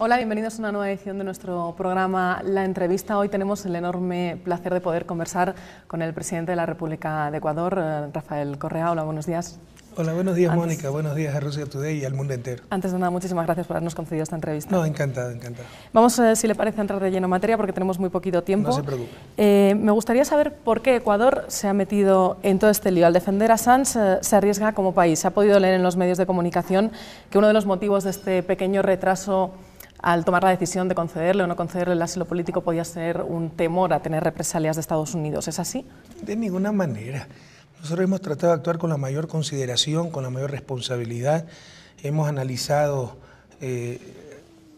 Hola, bienvenidos a una nueva edición de nuestro programa La Entrevista. Hoy tenemos el enorme placer de poder conversar con el presidente de la República de Ecuador, Rafael Correa. Hola, buenos días. Hola, buenos días, Mónica. Buenos días a Russia Today y al mundo entero. Antes de nada, muchísimas gracias por habernos concedido esta entrevista. No, encantado, encantado. Vamos, si le parece, a entrar de lleno en materia porque tenemos muy poquito tiempo. No se preocupe. Me gustaría saber por qué Ecuador se ha metido en todo este lío. Al defender a Assange se arriesga como país. Se ha podido leer en los medios de comunicación que uno de los motivos de este pequeño retraso al tomar la decisión de concederle o no concederle el asilo político podía ser un temor a tener represalias de Estados Unidos. ¿Es así? De ninguna manera. Nosotros hemos tratado de actuar con la mayor consideración, con la mayor responsabilidad. Hemos analizado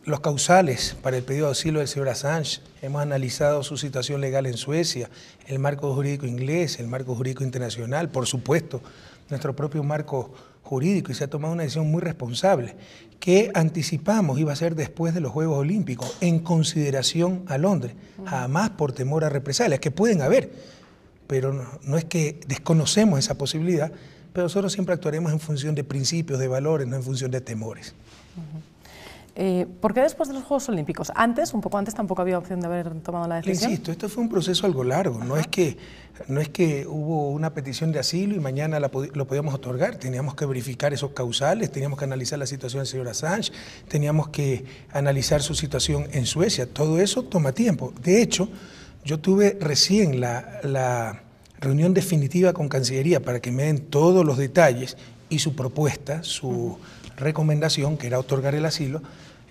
los causales para el pedido de asilo del señor Assange. Hemos analizado su situación legal en Suecia, el marco jurídico inglés, el marco jurídico internacional, por supuesto, nuestro propio marco jurídico, y se ha tomado una decisión muy responsable que anticipamos iba a ser después de los Juegos Olímpicos, en consideración a Londres, jamás por temor a represalias, que pueden haber, pero no es que desconocemos esa posibilidad, pero nosotros siempre actuaremos en función de principios, de valores, no en función de temores. ¿Por qué después de los Juegos Olímpicos? Antes, un poco antes, tampoco había opción de haber tomado la decisión. Le insisto, esto fue un proceso algo largo, no es que hubo una petición de asilo y mañana lo podíamos otorgar, teníamos que verificar esos causales, teníamos que analizar la situación del señor Assange, teníamos que analizar su situación en Suecia, todo eso toma tiempo. De hecho, yo tuve recién la reunión definitiva con Cancillería para que me den todos los detalles y su propuesta, su recomendación, que era otorgar el asilo,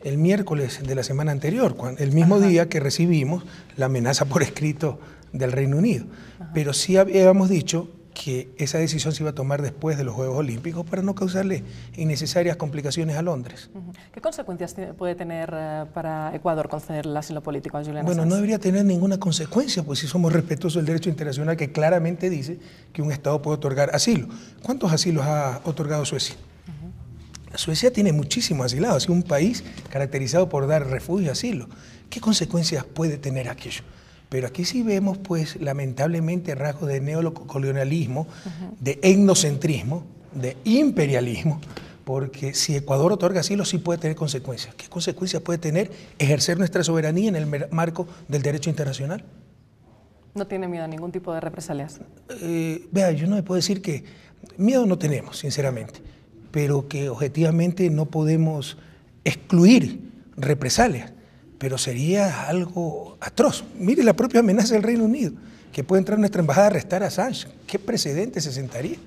el miércoles de la semana anterior, el mismo día que recibimos la amenaza por escrito del Reino Unido. Pero sí habíamos dicho que esa decisión se iba a tomar después de los Juegos Olímpicos para no causarle innecesarias complicaciones a Londres. ¿Qué consecuencias puede tener para Ecuador conceder el asilo político a Julian Assange? Bueno, no debería tener ninguna consecuencia, pues si somos respetuosos del derecho internacional que claramente dice que un Estado puede otorgar asilo. ¿Cuántos asilos ha otorgado Suecia? Suecia tiene muchísimos asilados, es un país caracterizado por dar refugio y asilo. ¿Qué consecuencias puede tener aquello? Pero aquí sí vemos, pues, lamentablemente rasgos de neocolonialismo, de etnocentrismo, de imperialismo, porque si Ecuador otorga asilo sí puede tener consecuencias. ¿Qué consecuencias puede tener ejercer nuestra soberanía en el marco del derecho internacional? ¿No tiene miedo a ningún tipo de represalias? Vea, yo no me puedo decir que miedo no tenemos, sinceramente, pero que objetivamente no podemos excluir represalias, pero sería algo atroz. Mire la propia amenaza del Reino Unido, que puede entrar a nuestra embajada a arrestar a Assange. ¿Qué precedente se sentaría?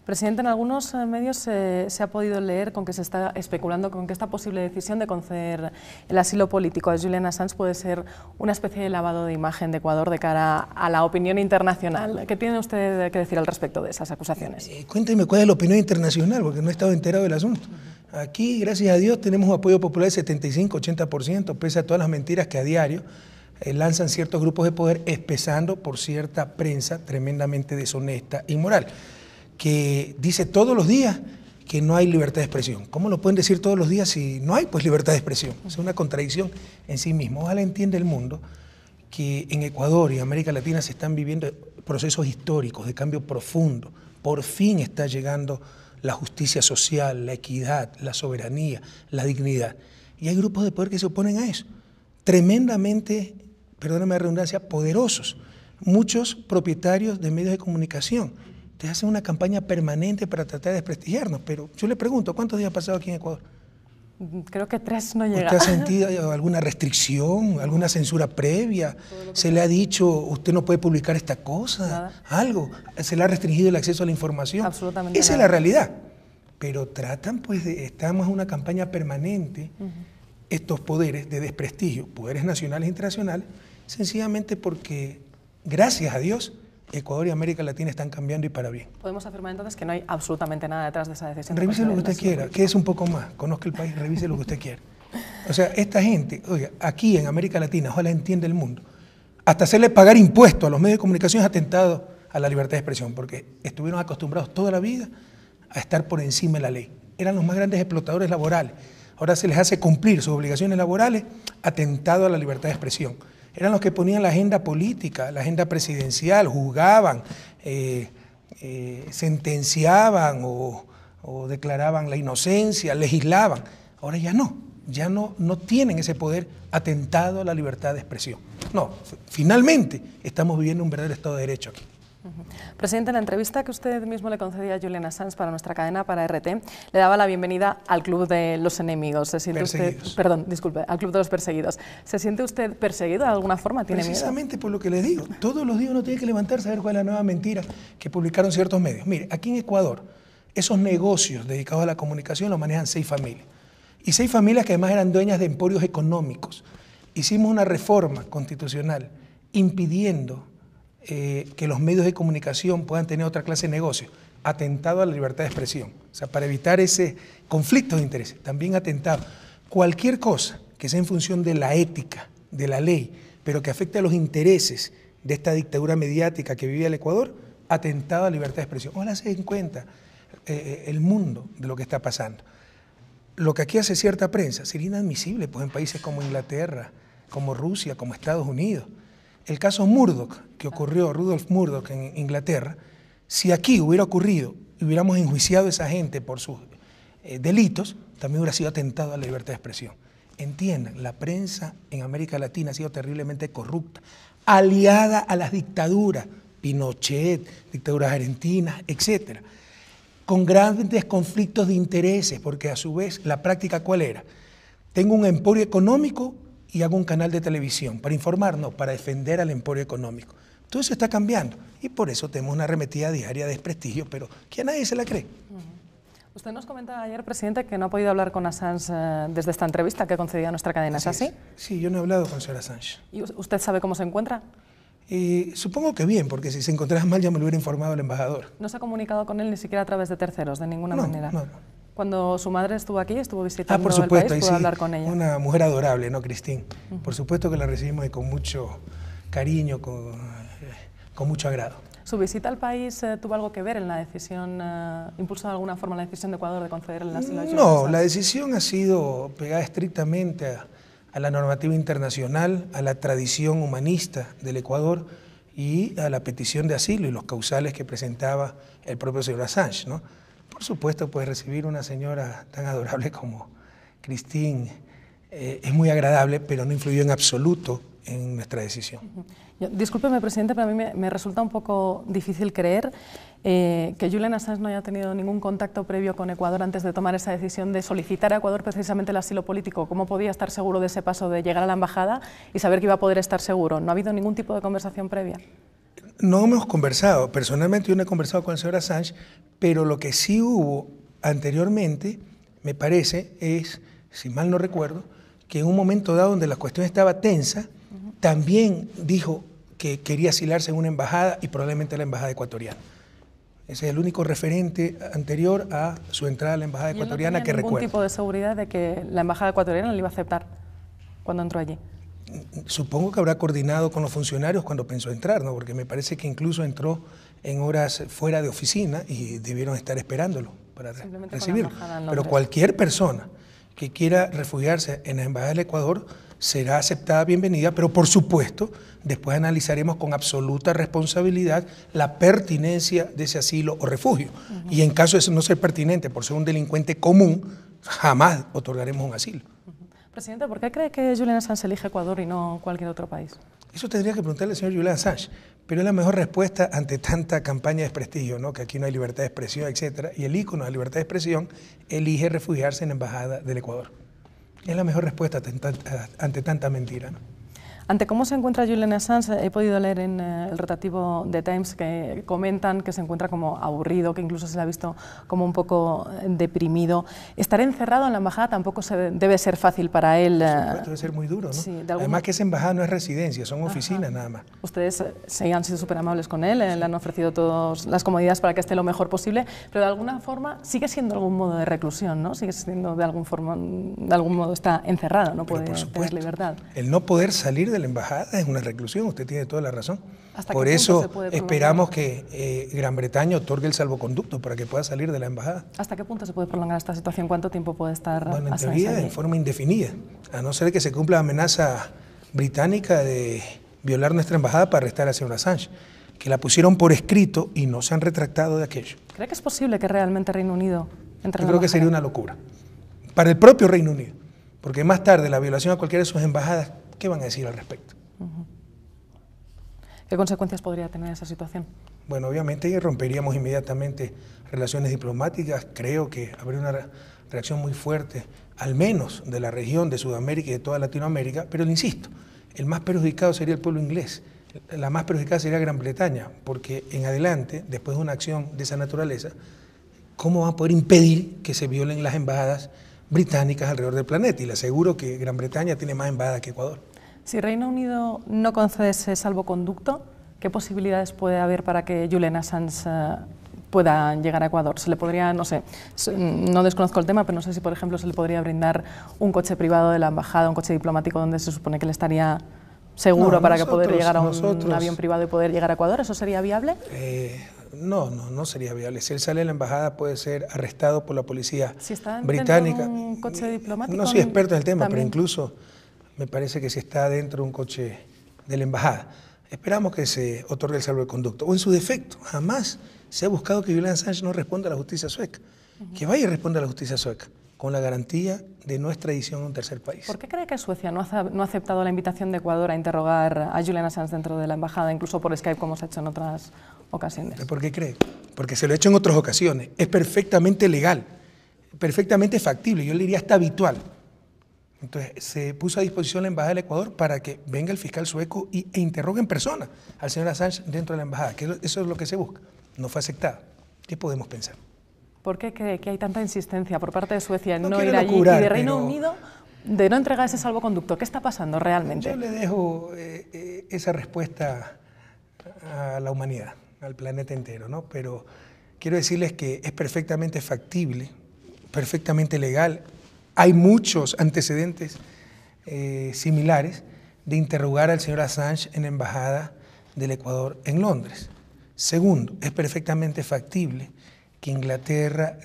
Presidente, en algunos medios se ha podido leer con que se está especulando con que esta posible decisión de conceder el asilo político a Julian Assange puede ser una especie de lavado de imagen de Ecuador de cara a la opinión internacional. ¿Qué tiene usted que decir al respecto de esas acusaciones? Cuénteme cuál es la opinión internacional, porque no he estado enterado del asunto. Aquí, gracias a Dios, tenemos un apoyo popular del 75-80%, pese a todas las mentiras que a diario lanzan ciertos grupos de poder, empezando por cierta prensa tremendamente deshonesta e inmoral, que dice todos los días que no hay libertad de expresión. ¿Cómo lo pueden decir todos los días si no hay, pues, libertad de expresión? Es una contradicción en sí mismo. Ojalá entienda el mundo que en Ecuador y América Latina se están viviendo procesos históricos de cambio profundo. Por fin está llegando la justicia social, la equidad, la soberanía, la dignidad. Y hay grupos de poder que se oponen a eso. Tremendamente, perdóname la redundancia, poderosos. Muchos propietarios de medios de comunicación. Te hacen una campaña permanente para tratar de desprestigiarnos, pero yo le pregunto, ¿cuántos días ha pasado aquí en Ecuador? Creo que 3 no llega. ¿Usted ha sentido alguna restricción, alguna censura previa? ¿Se le ha dicho, usted no puede publicar esta cosa? Nada. ¿Algo? ¿Se le ha restringido el acceso a la información? Absolutamente Esa nada. es la realidad. Pero tratan, pues, estamos en una campaña permanente, estos poderes de desprestigio, poderes nacionales e internacionales, sencillamente porque, gracias a Dios, Ecuador y América Latina están cambiando y para bien. Podemos afirmar entonces que no hay absolutamente nada detrás de esa decisión. Revise lo que usted quiera, quédese un poco más, conozca el país, revise lo que usted quiera. O sea, esta gente, oiga, aquí en América Latina, ojalá entienda el mundo, hasta hacerle pagar impuestos a los medios de comunicación es atentado a la libertad de expresión, porque estuvieron acostumbrados toda la vida a estar por encima de la ley. Eran los más grandes explotadores laborales. Ahora se les hace cumplir sus obligaciones laborales, atentado a la libertad de expresión. Eran los que ponían la agenda política, la agenda presidencial, juzgaban, sentenciaban o declaraban la inocencia, legislaban. Ahora ya no. ya no tienen ese poder atentado a la libertad de expresión. No, finalmente estamos viviendo un verdadero Estado de Derecho aquí. Presidente, en la entrevista que usted mismo le concedía a Julian Assange para nuestra cadena, para RT, le daba la bienvenida al club de los enemigos. ¿Se siente usted, perdón, disculpe, al club de los perseguidos? ¿Se siente usted perseguido de alguna forma? ¿Tiene Precisamente miedo? Por lo que le digo, todos los días uno tiene que levantarse a ver cuál es la nueva mentira que publicaron ciertos medios. Mire, aquí en Ecuador, esos negocios dedicados a la comunicación los manejan 6 familias. Y 6 familias que además eran dueñas de emporios económicos. Hicimos una reforma constitucional impidiendo que los medios de comunicación puedan tener otra clase de negocio, atentado a la libertad de expresión. O sea, para evitar ese conflicto de intereses, también atentado. Cualquier cosa que sea en función de la ética, de la ley, pero que afecte a los intereses de esta dictadura mediática que vive el Ecuador, atentado a la libertad de expresión. Ojalá se den cuenta el mundo de lo que está pasando. Lo que aquí hace cierta prensa sería inadmisible pues, en países como Inglaterra, como Rusia, como Estados Unidos. El caso Murdoch, que ocurrió, Rudolf Murdoch en Inglaterra, si aquí hubiera ocurrido y hubiéramos enjuiciado a esa gente por sus delitos, también hubiera sido atentado a la libertad de expresión. Entiendan, la prensa en América Latina ha sido terriblemente corrupta, aliada a las dictaduras, Pinochet, dictaduras argentinas, etcétera, con grandes conflictos de intereses, porque a su vez la práctica ¿cuál era? Tengo un emporio económico y hago un canal de televisión, para informar, no, para defender al emporio económico. Todo eso está cambiando y por eso tenemos una arremetida diaria de desprestigio, pero que a nadie se la cree. Usted nos comentaba ayer, presidente, que no ha podido hablar con Assange desde esta entrevista que concedía nuestra cadena, ¿es así? Sí, yo no he hablado con el señor Assange. ¿Y usted sabe cómo se encuentra? Supongo que bien, porque si se encontrara mal ya me lo hubiera informado el embajador. ¿No se ha comunicado con él ni siquiera a través de terceros, de ninguna manera? No. Cuando su madre estuvo aquí, estuvo visitando por supuesto, el país, ¿pudo hablar con ella? Una mujer adorable, ¿no, Cristín? Por supuesto que la recibimos con mucho cariño, con mucho agrado. ¿Su visita al país tuvo algo que ver en la decisión, impulsó de alguna forma la decisión de Ecuador de concederle el asilo a Julian Assange? No, la decisión ha sido pegada estrictamente a la normativa internacional, a la tradición humanista del Ecuador y a la petición de asilo y los causales que presentaba el propio señor Assange, ¿no? Por supuesto, pues recibir una señora tan adorable como Cristín es muy agradable, pero no influyó en absoluto en nuestra decisión. Discúlpeme, presidente, pero a mí me resulta un poco difícil creer que Julian Assange no haya tenido ningún contacto previo con Ecuador antes de tomar esa decisión de solicitar a Ecuador precisamente el asilo político. ¿Cómo podía estar seguro de ese paso de llegar a la embajada y saber que iba a poder estar seguro? ¿No ha habido ningún tipo de conversación previa? No hemos conversado. Personalmente yo no he conversado con el señor Assange, pero lo que sí hubo anteriormente, me parece, es, si mal no recuerdo, que en un momento dado donde la cuestión estaba tensa, también dijo que quería asilarse en una embajada y probablemente la embajada ecuatoriana. Ese es el único referente anterior a su entrada a la embajada ecuatoriana que recuerdo. ¿Y él no tenía ningún tipo de seguridad de que la embajada ecuatoriana le iba a aceptar cuando entró allí? Supongo que habrá coordinado con los funcionarios cuando pensó entrar, ¿no? Porque me parece que incluso entró en horas fuera de oficina y debieron estar esperándolo para recibirlo. Pero cualquier persona que quiera refugiarse en la embajada del Ecuador será aceptada, bienvenida, pero por supuesto después analizaremos con absoluta responsabilidad la pertinencia de ese asilo o refugio. Y en caso de no ser pertinente por ser un delincuente común, jamás otorgaremos un asilo. Presidente, ¿por qué cree que Julian Assange elige Ecuador y no cualquier otro país? Eso tendría que preguntarle al señor Julian Assange, pero es la mejor respuesta ante tanta campaña de desprestigio, ¿no? Que aquí no hay libertad de expresión, etc. Y el ícono de libertad de expresión elige refugiarse en la embajada del Ecuador. Es la mejor respuesta ante tanta mentira, ¿no? Ante cómo se encuentra Julian Assange, he podido leer en el rotativo de Times que comentan que se encuentra como aburrido, que incluso se le ha visto como un poco deprimido. Estar encerrado en la embajada tampoco debe ser fácil para él. Por supuesto, debe ser muy duro, ¿no? Sí, además que esa embajada no es residencia, son oficinas nada más. Ustedes sí han sido súper amables con él, le han ofrecido todas las comodidades para que esté lo mejor posible, pero de alguna forma sigue siendo algún modo de reclusión, ¿no? Sigue siendo de algún modo está encerrado, no puede tener libertad. El no poder salir de la embajada es una reclusión, usted tiene toda la razón. Por eso esperamos que Gran Bretaña otorgue el salvoconducto para que pueda salir de la embajada. ¿Hasta qué punto se puede prolongar esta situación? ¿Cuánto tiempo puede estar? Bueno, en teoría, en forma indefinida, a no ser que se cumpla la amenaza británica de violar nuestra embajada para arrestar al señor Assange, que la pusieron por escrito y no se han retractado de aquello. ¿Cree que es posible que realmente Reino Unido entre en la embajada? Yo creo que sería una locura, para el propio Reino Unido. Porque más tarde, la violación a cualquiera de sus embajadas, ¿qué van a decir al respecto? ¿Qué consecuencias podría tener esa situación? Bueno, obviamente romperíamos inmediatamente relaciones diplomáticas. Creo que habría una reacción muy fuerte, al menos de la región de Sudamérica y de toda Latinoamérica, pero le insisto, el más perjudicado sería el pueblo inglés, la más perjudicada sería Gran Bretaña, porque en adelante, después de una acción de esa naturaleza, ¿cómo van a poder impedir que se violen las embajadas británicas alrededor del planeta? Y le aseguro que Gran Bretaña tiene más embajadas que Ecuador. Si Reino Unido no concede ese salvoconducto, ¿qué posibilidades puede haber para que Julian Assange pueda llegar a Ecuador? Se le podría, no sé, no desconozco el tema, pero no sé si, por ejemplo, se le podría brindar un coche privado de la embajada, un coche diplomático donde se supone que él estaría seguro para que poder llegar a un avión privado y poder llegar a Ecuador. ¿Eso sería viable? No sería viable. Si él sale de la embajada puede ser arrestado por la policía británica. ¿De un coche diplomático? No soy experto en el tema, ¿también? pero incluso me parece que si está dentro de un coche de la embajada, esperamos que se otorgue el salvoconducto. O en su defecto, jamás se ha buscado que Julian Assange no responda a la justicia sueca. Que vaya y responda a la justicia sueca, con la garantía de no extradición a un tercer país. ¿Por qué cree que Suecia no ha aceptado la invitación de Ecuador a interrogar a Julian Assange dentro de la embajada, incluso por Skype, como se ha hecho en otras ocasiones? ¿Por qué cree? Porque se lo ha hecho en otras ocasiones. Es perfectamente legal, perfectamente factible, yo le diría hasta habitual. Entonces se puso a disposición la embajada del Ecuador para que venga el fiscal sueco e interrogue en persona al señor Assange dentro de la embajada, que eso es lo que se busca. No fue aceptado. ¿Qué podemos pensar? ¿Por qué cree que hay tanta insistencia por parte de Suecia en no ir allí y de Reino Unido de no entregar ese salvoconducto? ¿Qué está pasando realmente? Yo le dejo esa respuesta a la humanidad, al planeta entero, ¿no? Pero quiero decirles que es perfectamente factible, perfectamente legal. Hay muchos antecedentes similares de interrogar al señor Assange en la embajada del Ecuador en Londres. Segundo, es perfectamente factible que Inglaterra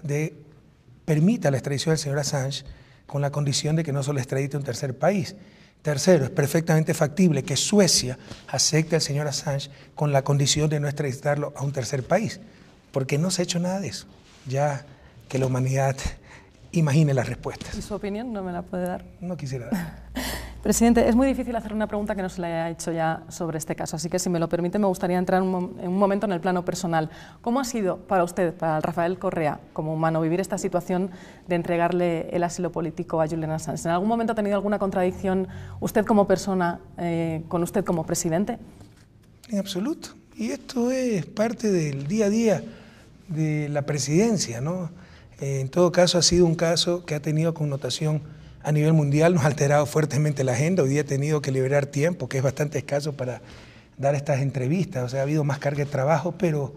permita la extradición del señor Assange con la condición de que no se lo extradite a un tercer país. Tercero, es perfectamente factible que Suecia acepte al señor Assange con la condición de no extraditarlo a un tercer país, porque no se ha hecho nada de eso. Ya que la humanidad imagine las respuestas. ¿Y su opinión no me la puede dar? No quisiera dar. Presidente, es muy difícil hacer una pregunta que no se le haya hecho ya sobre este caso, así que si me lo permite me gustaría entrar en un momento en el plano personal. ¿Cómo ha sido para usted, para Rafael Correa, como humano, vivir esta situación de entregarle el asilo político a Julian Assange? ¿En algún momento ha tenido alguna contradicción usted como persona con usted como presidente? En absoluto. Y esto es parte del día a día de la presidencia, ¿no? En todo caso ha sido un caso que ha tenido connotación a nivel mundial, nos ha alterado fuertemente la agenda. Hoy día he tenido que liberar tiempo, que es bastante escaso para dar estas entrevistas, o sea, ha habido más carga de trabajo, pero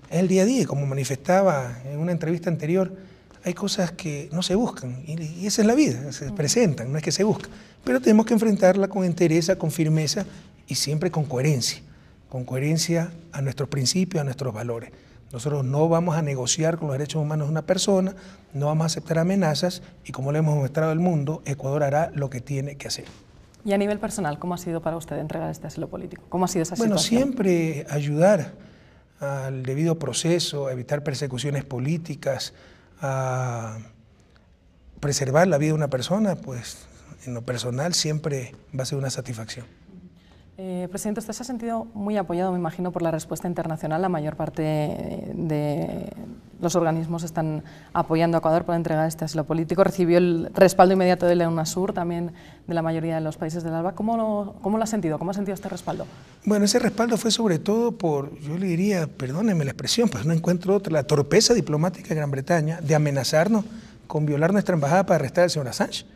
es el día a día, como manifestaba en una entrevista anterior, hay cosas que no se buscan, y esa es la vida, se presentan, no es que se buscan, pero tenemos que enfrentarla con entereza, con firmeza y siempre con coherencia a nuestros principios, a nuestros valores. Nosotros no vamos a negociar con los derechos humanos de una persona, no vamos a aceptar amenazas y como le hemos mostrado al mundo, Ecuador hará lo que tiene que hacer. Y a nivel personal, ¿cómo ha sido para usted entregar este asilo político? ¿Cómo ha sido esa situación? Bueno, siempre ayudar al debido proceso, a evitar persecuciones políticas, a preservar la vida de una persona, pues en lo personal siempre va a ser una satisfacción. Presidente, usted se ha sentido muy apoyado, me imagino, por la respuesta internacional. La mayor parte de los organismos están apoyando a Ecuador por entregar este asilo político. Recibió el respaldo inmediato de la UNASUR, también de la mayoría de los países del ALBA. ¿Cómo lo ha sentido? ¿Cómo ha sentido este respaldo? Bueno, ese respaldo fue sobre todo por, yo le diría, perdónenme la expresión, pues no encuentro otra, la torpeza diplomática de Gran Bretaña de amenazarnos con violar nuestra embajada para arrestar al señor Assange.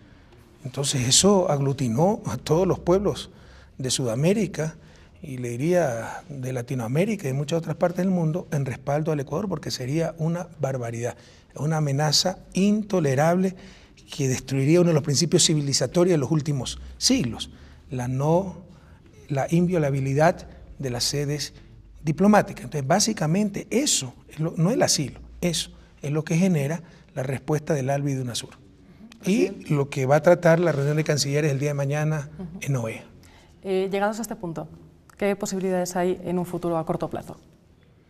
Entonces eso aglutinó a todos los pueblos de Sudamérica y le diría de Latinoamérica y de muchas otras partes del mundo en respaldo al Ecuador, porque sería una barbaridad, una amenaza intolerable que destruiría uno de los principios civilizatorios de los últimos siglos, la inviolabilidad de las sedes diplomáticas. Entonces básicamente eso, no el asilo, eso es lo que genera la respuesta del ALBA y de UNASUR. Y lo que va a tratar la reunión de cancilleres el día de mañana en OEA. Llegados a este punto, ¿qué posibilidades hay en un futuro a corto plazo?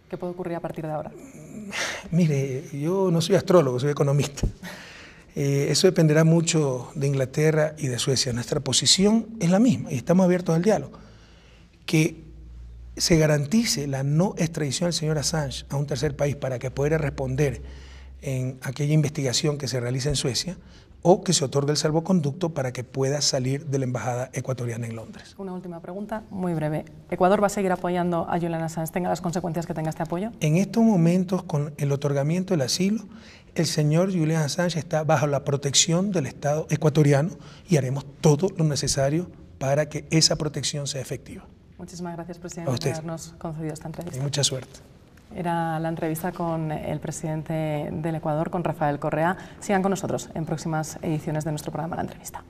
¿Qué puede ocurrir a partir de ahora? Mire, yo no soy astrólogo, soy economista. Eso dependerá mucho de Inglaterra y de Suecia. Nuestra posición es la misma y estamos abiertos al diálogo. Que se garantice la no extradición del señor Assange a un tercer país para que pueda responder en aquella investigación que se realiza en Suecia, o que se otorgue el salvoconducto para que pueda salir de la embajada ecuatoriana en Londres. Una última pregunta, muy breve. ¿Ecuador va a seguir apoyando a Julian Assange, tenga las consecuencias que tenga este apoyo? En estos momentos, con el otorgamiento del asilo, el señor Julian Assange está bajo la protección del Estado ecuatoriano y haremos todo lo necesario para que esa protección sea efectiva. Muchísimas gracias, presidente, por habernos concedido esta entrevista. Y mucha suerte. Era la entrevista con el presidente del Ecuador, con Rafael Correa. Sigan con nosotros en próximas ediciones de nuestro programa La Entrevista.